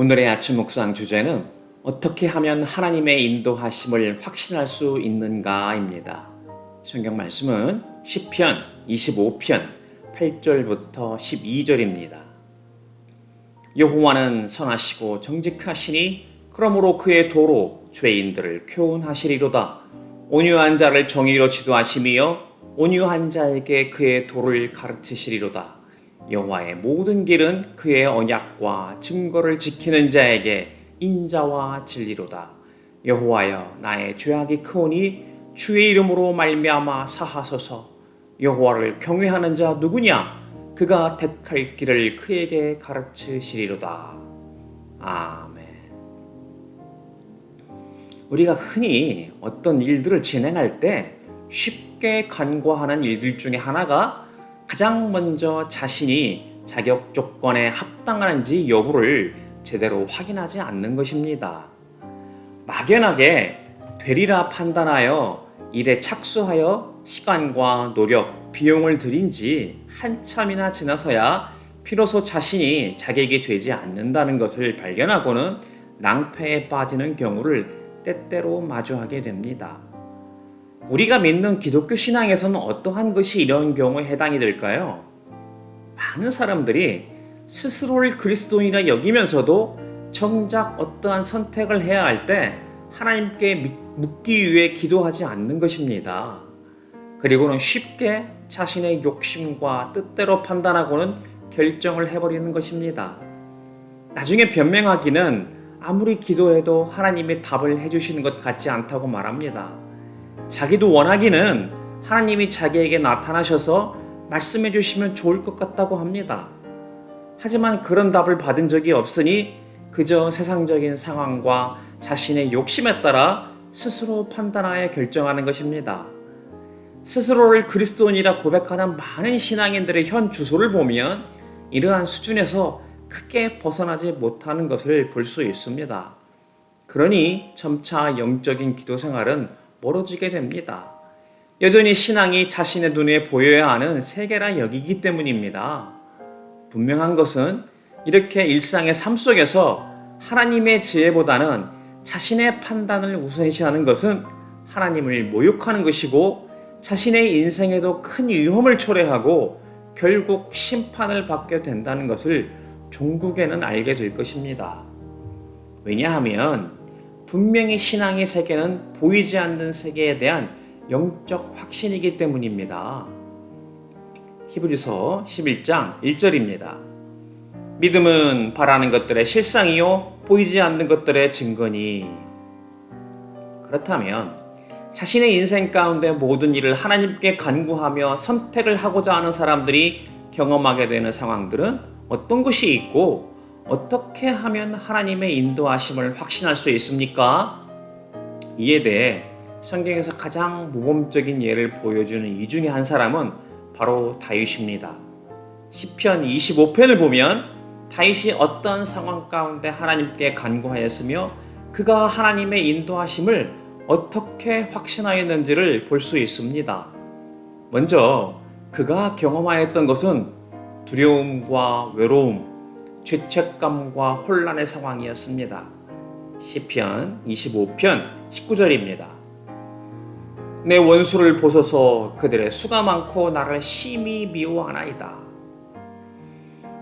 오늘의 아침 묵상 주제는 어떻게 하면 하나님의 인도하심을 확신할 수 있는가입니다. 성경 말씀은 시편 25편 8절부터 12절입니다. 여호와는 선하시고 정직하시니 그러므로 그의 도로 죄인들을 교훈하시리로다. 온유한 자를 정의로 지도하시며 온유한 자에게 그의 도를 가르치시리로다. 여호와의 모든 길은 그의 언약과 증거를 지키는 자에게 인자와 진리로다. 여호와여, 나의 죄악이 크오니 주의 이름으로 말미암아 사하소서. 여호와를 경외하는 자 누구냐? 그가 택할 길을 그에게 가르치시리로다. 아멘. 우리가 흔히 어떤 일들을 진행할 때 쉽게 간과하는 일들 중에 하나가 가장 먼저 자신이 자격 조건에 합당한지 여부를 제대로 확인하지 않는 것입니다. 막연하게 되리라 판단하여 일에 착수하여 시간과 노력, 비용을 들인 지 한참이나 지나서야 비로소 자신이 자격이 되지 않는다는 것을 발견하고는 낭패에 빠지는 경우를 때때로 마주하게 됩니다. 우리가 믿는 기독교 신앙에서는 어떠한 것이 이런 경우에 해당이 될까요? 많은 사람들이 스스로를 그리스도인이라 여기면서도 정작 어떠한 선택을 해야 할 때 하나님께 묻기 위해 기도하지 않는 것입니다. 그리고는 쉽게 자신의 욕심과 뜻대로 판단하고는 결정을 해버리는 것입니다. 나중에 변명하기는 아무리 기도해도 하나님이 답을 해주시는 것 같지 않다고 말합니다. 자기도 원하기는 하나님이 자기에게 나타나셔서 말씀해 주시면 좋을 것 같다고 합니다. 하지만 그런 답을 받은 적이 없으니 그저 세상적인 상황과 자신의 욕심에 따라 스스로 판단하여 결정하는 것입니다. 스스로를 그리스도인이라 고백하는 많은 신앙인들의 현 주소를 보면 이러한 수준에서 크게 벗어나지 못하는 것을 볼 수 있습니다. 그러니 점차 영적인 기도 생활은 멀어지게 됩니다. 여전히 신앙이 자신의 눈에 보여야 하는 세계라 여기기 때문입니다. 분명한 것은 이렇게 일상의 삶 속에서 하나님의 지혜보다는 자신의 판단을 우선시하는 것은 하나님을 모욕하는 것이고 자신의 인생에도 큰 위험을 초래하고 결국 심판을 받게 된다는 것을 종국에는 알게 될 것입니다. 왜냐하면 분명히 신앙의 세계는 보이지 않는 세계에 대한 영적 확신이기 때문입니다. 히브리서 11장 1절입니다. 믿음은 바라는 것들의 실상이요 보이지 않는 것들의 증거니. 그렇다면 자신의 인생 가운데 모든 일을 하나님께 간구하며 선택을 하고자 하는 사람들이 경험하게 되는 상황들은 어떤 것이 있고 어떻게 하면 하나님의 인도하심을 확신할 수 있습니까? 이에 대해 성경에서 가장 모범적인 예를 보여주는 이 중에 한 사람은 바로 다윗입니다. 시편 25편을 보면 다윗이 어떤 상황 가운데 하나님께 간구하였으며 그가 하나님의 인도하심을 어떻게 확신하였는지를 볼 수 있습니다. 먼저 그가 경험하였던 것은 두려움과 외로움, 죄책감과 혼란의 상황이었습니다. 시편 25편 19절입니다. 내 원수를 보소서 그들의 수가 많고 나를 심히 미워하나이다.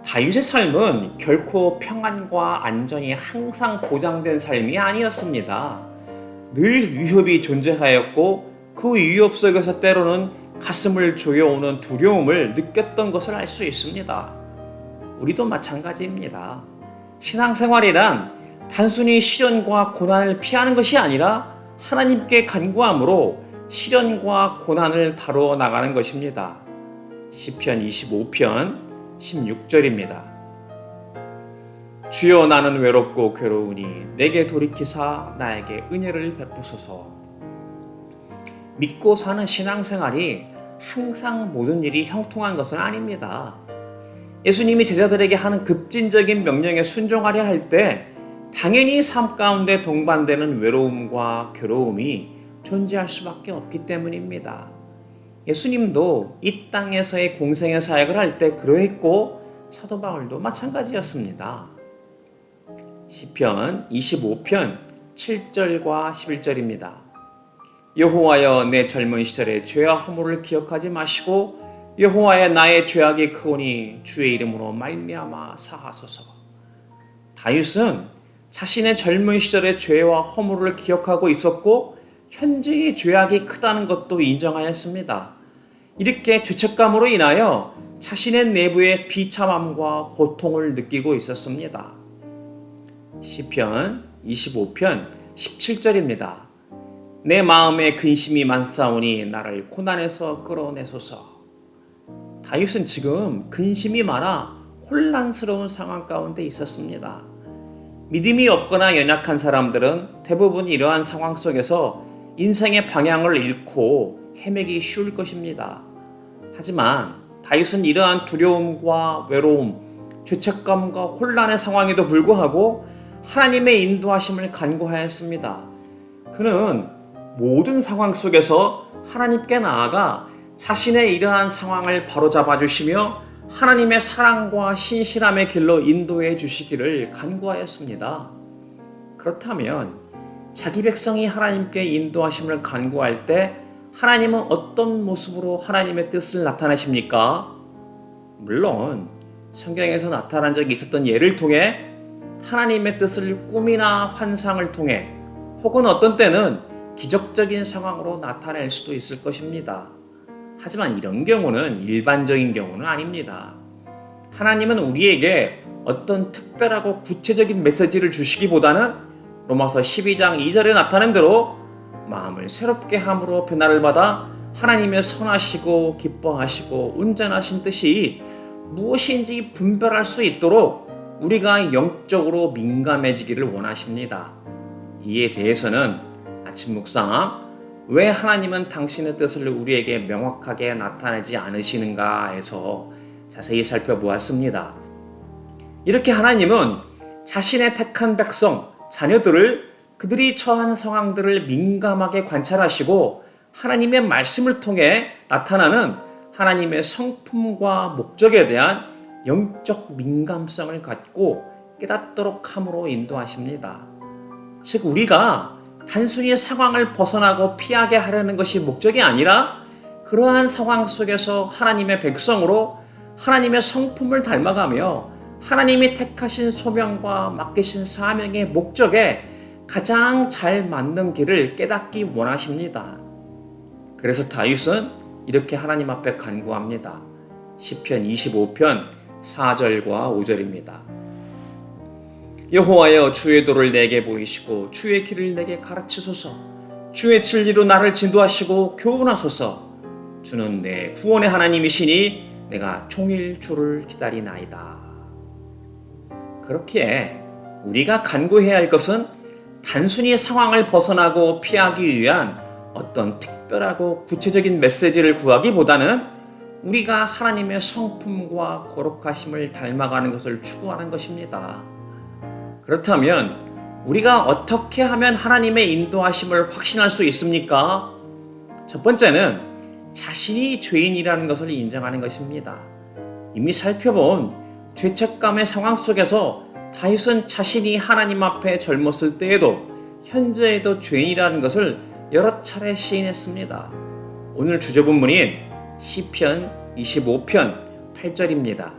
다윗의 삶은 결코 평안과 안전이 항상 보장된 삶이 아니었습니다. 늘 위협이 존재하였고 그 위협 속에서 때로는 가슴을 조여오는 두려움을 느꼈던 것을 알 수 있습니다. 우리도 마찬가지입니다. 신앙생활이란 단순히 시련과 고난을 피하는 것이 아니라 하나님께 간구함으로 시련과 고난을 다루어 나가는 것입니다. 시편 25편 16절입니다. 주여 나는 외롭고 괴로우니 내게 돌이키사 나에게 은혜를 베푸소서. 믿고 사는 신앙생활이 항상 모든 일이 형통한 것은 아닙니다. 예수님이 제자들에게 하는 급진적인 명령에 순종하려 할 때 당연히 삶 가운데 동반되는 외로움과 괴로움이 존재할 수밖에 없기 때문입니다. 예수님도 이 땅에서의 공생의 사역을 할 때 그러했고 사도 바울도 마찬가지였습니다. 시편 25편 7절과 11절입니다. 여호와여 내 젊은 시절의 죄와 허물을 기억하지 마시고 여호와여 나의 죄악이 크오니 주의 이름으로 말미암아 사하소서. 다윗은 자신의 젊은 시절의 죄와 허물을 기억하고 있었고 현재의 죄악이 크다는 것도 인정하였습니다. 이렇게 죄책감으로 인하여 자신의 내부의 비참함과 고통을 느끼고 있었습니다. 시편 25편 17절입니다. 내 마음에 근심이 많사오니 나를 고난에서 끌어내소서. 다윗은 지금 근심이 많아 혼란스러운 상황 가운데 있었습니다. 믿음이 없거나 연약한 사람들은 대부분 이러한 상황 속에서 인생의 방향을 잃고 헤매기 쉬울 것입니다. 하지만 다윗은 이러한 두려움과 외로움, 죄책감과 혼란의 상황에도 불구하고 하나님의 인도하심을 간구하였습니다. 그는 모든 상황 속에서 하나님께 나아가 자신의 이러한 상황을 바로잡아 주시며 하나님의 사랑과 신실함의 길로 인도해 주시기를 간구하였습니다. 그렇다면 자기 백성이 하나님께 인도하심을 간구할 때 하나님은 어떤 모습으로 하나님의 뜻을 나타내십니까? 물론 성경에서 나타난 적이 있었던 예를 통해 하나님의 뜻을 꿈이나 환상을 통해 혹은 어떤 때는 기적적인 상황으로 나타낼 수도 있을 것입니다. 하지만 이런 경우는 일반적인 경우는 아닙니다. 하나님은 우리에게 어떤 특별하고 구체적인 메시지를 주시기보다는 로마서 12장 2절에 나타낸 대로 마음을 새롭게 함으로 변화를 받아 하나님의 선하시고 기뻐하시고 온전하신 뜻이 무엇인지 분별할 수 있도록 우리가 영적으로 민감해지기를 원하십니다. 이에 대해서는 아침 묵상 왜 하나님은 당신의 뜻을 우리에게 명확하게 나타내지 않으시는가에서 자세히 살펴보았습니다. 이렇게 하나님은 자신의 택한 백성, 자녀들을 그들이 처한 상황들을 민감하게 관찰하시고 하나님의 말씀을 통해 나타나는 하나님의 성품과 목적에 대한 영적 민감성을 갖고 깨닫도록 함으로 인도하십니다. 즉 우리가 단순히 상황을 벗어나고 피하게 하려는 것이 목적이 아니라 그러한 상황 속에서 하나님의 백성으로 하나님의 성품을 닮아가며 하나님이 택하신 소명과 맡기신 사명의 목적에 가장 잘 맞는 길을 깨닫기 원하십니다. 그래서 다윗은 이렇게 하나님 앞에 간구합니다. 시편 25편 4절과 5절입니다. 여호와여 주의 도를 내게 보이시고 주의 길을 내게 가르치소서. 주의 진리로 나를 진도하시고 교훈하소서. 주는 내 구원의 하나님이시니 내가 종일 주를 기다리나이다. 그렇기에 우리가 간구해야 할 것은 단순히 상황을 벗어나고 피하기 위한 어떤 특별하고 구체적인 메시지를 구하기보다는 우리가 하나님의 성품과 거룩하심을 닮아가는 것을 추구하는 것입니다. 그렇다면 우리가 어떻게 하면 하나님의 인도하심을 확신할 수 있습니까? 첫 번째는 자신이 죄인이라는 것을 인정하는 것입니다. 이미 살펴본 죄책감의 상황 속에서 다윗은 자신이 하나님 앞에 젊었을 때에도 현재에도 죄인이라는 것을 여러 차례 시인했습니다. 오늘 주제본문인 시편 25편 8절입니다.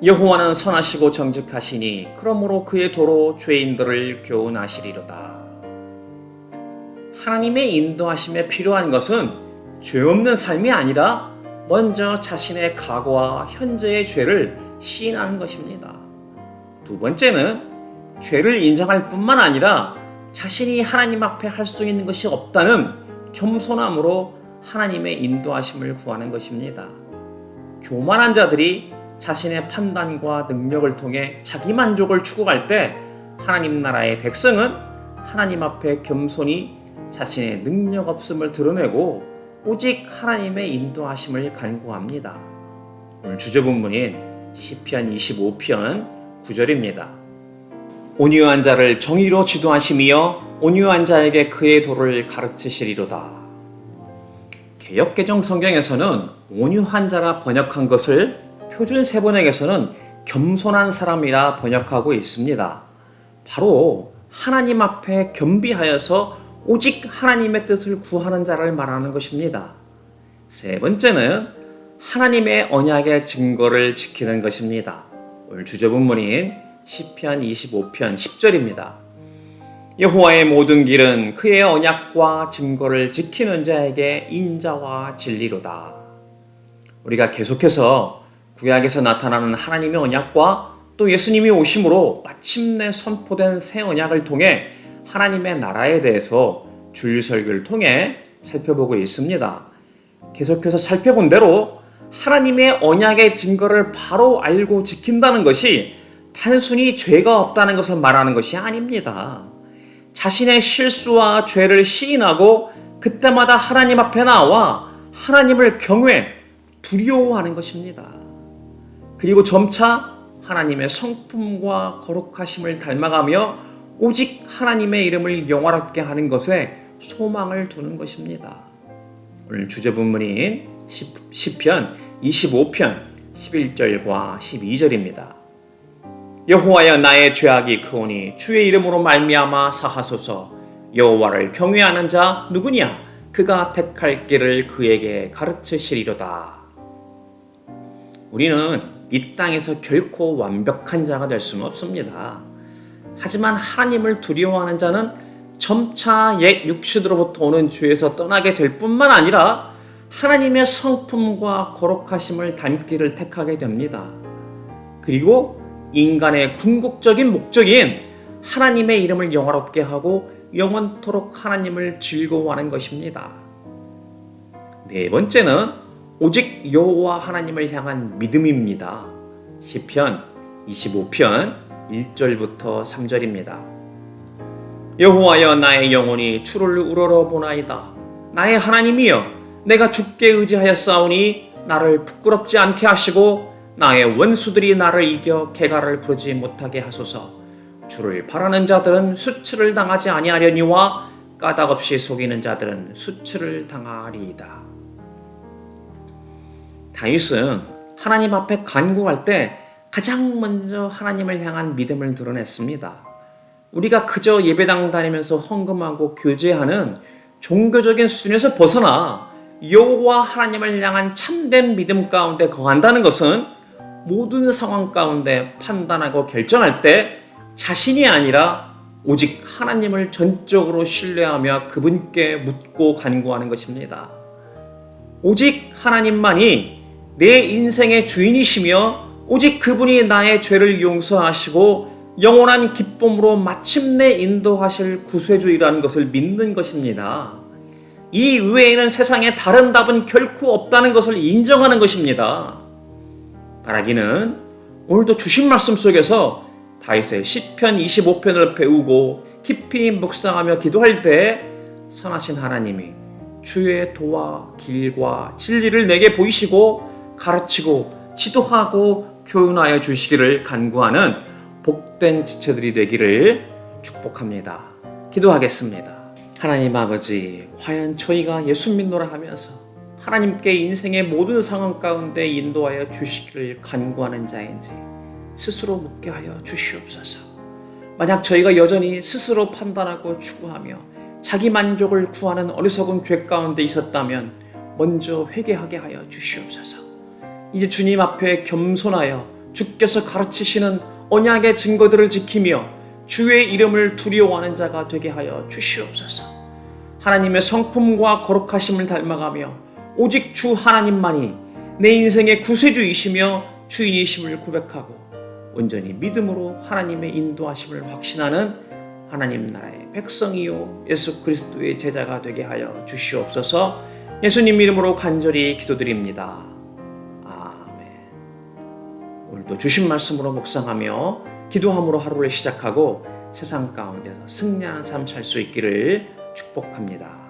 여호와는 선하시고 정직하시니 그러므로 그의 도로 죄인들을 교훈하시리로다. 하나님의 인도하심에 필요한 것은 죄 없는 삶이 아니라 먼저 자신의 과거와 현재의 죄를 시인하는 것입니다. 두 번째는 죄를 인정할 뿐만 아니라 자신이 하나님 앞에 할 수 있는 것이 없다는 겸손함으로 하나님의 인도하심을 구하는 것입니다. 교만한 자들이 자신의 판단과 능력을 통해 자기 만족을 추구할 때 하나님 나라의 백성은 하나님 앞에 겸손히 자신의 능력 없음을 드러내고 오직 하나님의 인도하심을 간구합니다. 오늘 주제본문인 시편 25편 9절입니다. 온유한 자를 정의로 지도하시며 온유한 자에게 그의 도를 가르치시리로다. 개역개정 성경에서는 온유한 자라 번역한 것을 표준 세번역에서는 겸손한 사람이라 번역하고 있습니다. 바로 하나님 앞에 겸비하여서 오직 하나님의 뜻을 구하는 자를 말하는 것입니다. 세 번째는 하나님의 언약의 증거를 지키는 것입니다. 오늘 주제본문인 시편 25편 10절입니다. 여호와의 모든 길은 그의 언약과 증거를 지키는 자에게 인자와 진리로다. 우리가 계속해서 구약에서 나타나는 하나님의 언약과 또 예수님이 오심으로 마침내 선포된 새 언약을 통해 하나님의 나라에 대해서 주일 설교를 통해 살펴보고 있습니다. 계속해서 살펴본 대로 하나님의 언약의 증거를 바로 알고 지킨다는 것이 단순히 죄가 없다는 것을 말하는 것이 아닙니다. 자신의 실수와 죄를 시인하고 그때마다 하나님 앞에 나와 하나님을 경외, 두려워하는 것입니다. 그리고 점차 하나님의 성품과 거룩하심을 닮아가며 오직 하나님의 이름을 영화롭게 하는 것에 소망을 두는 것입니다. 오늘 주제 본문인 시편 25편 11절과 12절입니다. 여호와여 나의 죄악이 크오니 주의 이름으로 말미암아 사하소서. 여호와를 경외하는 자 누구냐? 그가 택할 길을 그에게 가르치시리로다. 우리는 이 땅에서 결코 완벽한 자가 될 수는 없습니다. 하지만 하나님을 두려워하는 자는 점차 옛 육신으로부터 오는 죄에서 떠나게 될 뿐만 아니라 하나님의 성품과 거룩하심을 닮기를 택하게 됩니다. 그리고 인간의 궁극적인 목적인 하나님의 이름을 영화롭게 하고 영원토록 하나님을 즐거워하는 것입니다. 네 번째는 오직 여호와 하나님을 향한 믿음입니다. 시편 25편 1절부터 3절입니다. 여호와여 나의 영혼이 주를 우러러보나이다. 나의 하나님이여 내가 주께 의지하였사오니 나를 부끄럽지 않게 하시고 나의 원수들이 나를 이겨 개가를 부르지 못하게 하소서. 주를 바라는 자들은 수치를 당하지 아니하려니와 까닭없이 속이는 자들은 수치를 당하리이다. 다윗은 하나님 앞에 간구할 때 가장 먼저 하나님을 향한 믿음을 드러냈습니다. 우리가 그저 예배당 다니면서 헌금하고 교제하는 종교적인 수준에서 벗어나 여호와 하나님을 향한 참된 믿음 가운데 거한다는 것은 모든 상황 가운데 판단하고 결정할 때 자신이 아니라 오직 하나님을 전적으로 신뢰하며 그분께 묻고 간구하는 것입니다. 오직 하나님만이 내 인생의 주인이시며 오직 그분이 나의 죄를 용서하시고 영원한 기쁨으로 마침내 인도하실 구세주이라는 것을 믿는 것입니다. 이 외에는 세상에 다른 답은 결코 없다는 것을 인정하는 것입니다. 바라기는 오늘도 주신 말씀 속에서 다윗의 시편 25편을 배우고 깊이 묵상하며 기도할 때 선하신 하나님이 주의 도와 길과 진리를 내게 보이시고 가르치고 지도하고 교훈하여 주시기를 간구하는 복된 지체들이 되기를 축복합니다. 기도하겠습니다. 하나님 아버지, 과연 저희가 예수 믿노라 하면서 하나님께 인생의 모든 상황 가운데 인도하여 주시기를 간구하는 자인지 스스로 묻게 하여 주시옵소서. 만약 저희가 여전히 스스로 판단하고 추구하며 자기 만족을 구하는 어리석은 죄 가운데 있었다면 먼저 회개하게 하여 주시옵소서. 이제 주님 앞에 겸손하여 주께서 가르치시는 언약의 증거들을 지키며 주의 이름을 두려워하는 자가 되게 하여 주시옵소서. 하나님의 성품과 거룩하심을 닮아가며 오직 주 하나님만이 내 인생의 구세주이시며 주인이심을 고백하고 온전히 믿음으로 하나님의 인도하심을 확신하는 하나님 나라의 백성이요 예수 그리스도의 제자가 되게 하여 주시옵소서. 예수님 이름으로 간절히 기도드립니다. 아멘. 오늘도 주신 말씀으로 묵상하며 기도함으로 하루를 시작하고 세상 가운데서 승리하는 삶 살 수 있기를 축복합니다.